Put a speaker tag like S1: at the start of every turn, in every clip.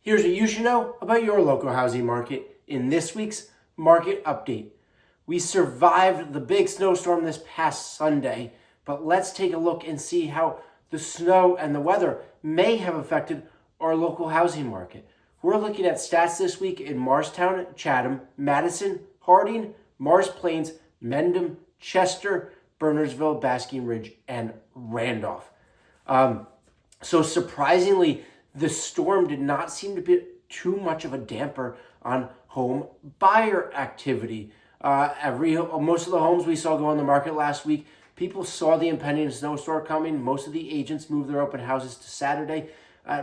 S1: Here's what you should know about your local housing market in this week's market update. We survived the big snowstorm this past Sunday, but let's take a look and see how the snow and the weather may have affected our local housing market. We're looking at stats this week in Morristown, Chatham, Madison, Harding, Mars Plains, Mendham, Chester, Bernardsville, Basking Ridge, and Randolph. So surprisingly, the storm did not seem to be too much of a damper on home buyer activity. Most of the homes we saw go on the market last week, people saw the impending snowstorm coming. Most of the agents moved their open houses to Saturday.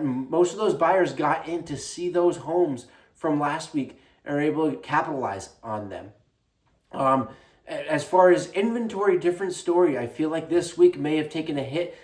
S1: Most of those buyers got in to see those homes from last week and were able to capitalize on them. As far as inventory, different story. I feel like this week may have taken a hit.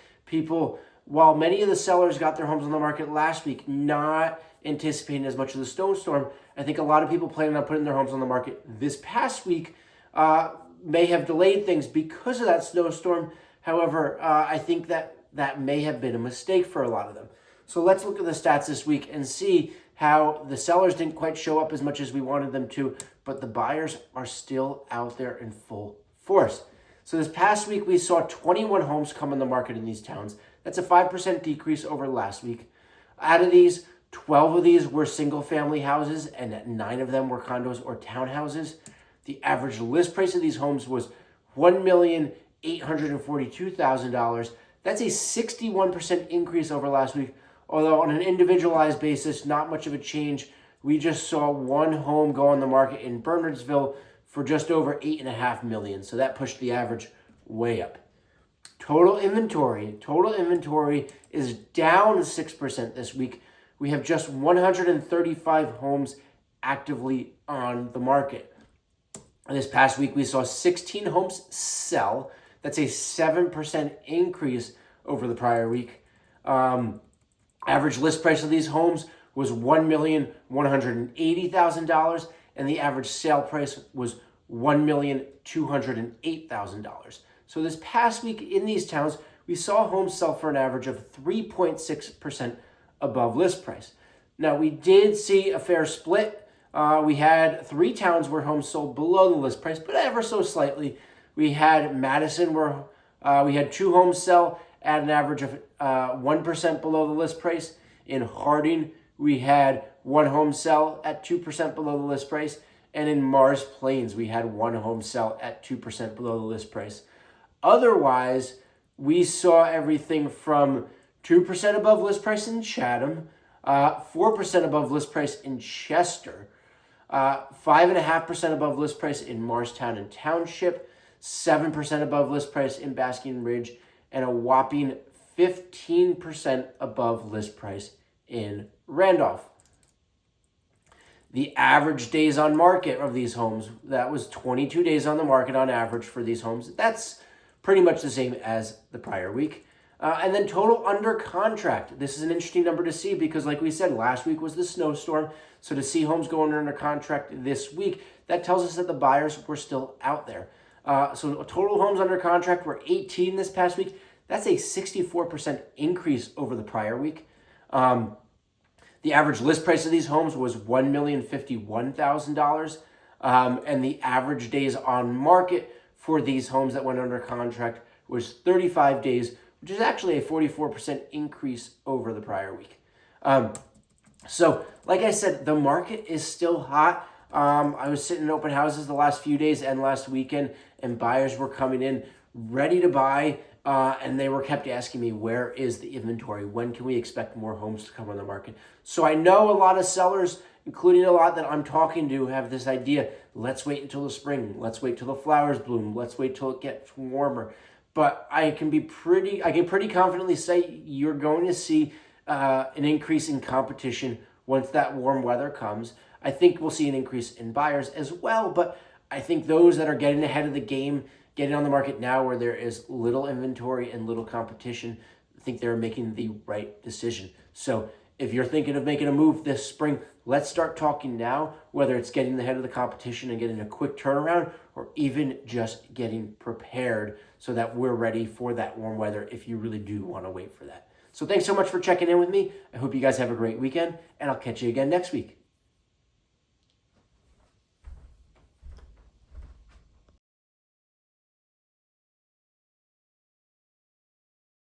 S1: While many of the sellers got their homes on the market last week, not anticipating as much of the snowstorm, I think a lot of people planning on putting their homes on the market this past week may have delayed things because of that snowstorm. However, I think that may have been a mistake for a lot of them. So let's look at the stats this week and see how the sellers didn't quite show up as much as we wanted them to, but the buyers are still out there in full force. So this past week, we saw 21 homes come on the market in these towns. That's a 5% decrease over last week. Out of these, 12 of these were single-family houses, and 9 of them were condos or townhouses. The average list price of these homes was $1,842,000. That's a 61% increase over last week, although on an individualized basis, not much of a change. We just saw one home go on the market in Bernardsville for just over $8.5 million. So that pushed the average way up. Total inventory is down 6% this week. We have just 135 homes actively on the market. This past week, we saw 16 homes sell. That's a 7% increase over the prior week. Average list price of these homes was $1,180,000, and the average sale price was $1,208,000. So this past week in these towns, we saw homes sell for an average of 3.6% above list price. Now, we did see a fair split. We had 3 towns where homes sold below the list price, but ever so slightly. We had Madison where we had 2 homes sell at an average of 1% below the list price. In Harding, we had 1 home sell at 2% below the list price. And in Mars Plains, we had 1 home sell at 2% below the list price. Otherwise, we saw everything from 2% above list price in Chatham, 4% above list price in Chester, 5.5% above list price in Morristown and Township, 7% above list price in Basking Ridge, and a whopping 15% above list price in Randolph. The average days on market of these homes, that was 22 days on the market on average for these homes. That's pretty much the same as the prior week. And then total under contract. This is an interesting number to see because, like we said, last week was the snowstorm. So to see homes going under contract this week, that tells us that the buyers were still out there. So total homes under contract were 18 this past week. That's a 64% increase over the prior week. The average list price of these homes was $1,051,000. And the average days on market for these homes that went under contract was 35 days, which is actually a 44% increase over the prior week. So, like I said, the market is still hot. I was sitting in open houses the last few days and last weekend, and buyers were coming in ready to buy, and they were kept asking me, where is the inventory? When can we expect more homes to come on the market? So I know a lot of sellers, including a lot that I'm talking to, have this idea, let's wait until the spring. Let's wait till the flowers bloom. Let's wait till it gets warmer. But I can pretty confidently say you're going to see an increase in competition once that warm weather comes. I think we'll see an increase in buyers as well, but I think those that are getting ahead of the game, getting on the market now where there is little inventory and little competition, I think they're making the right decision. So if you're thinking of making a move this spring, let's start talking now, whether it's getting ahead of the competition and getting a quick turnaround or even just getting prepared so that we're ready for that warm weather if you really do want to wait for that. So thanks so much for checking in with me. I hope you guys have a great weekend, and I'll catch you again next week.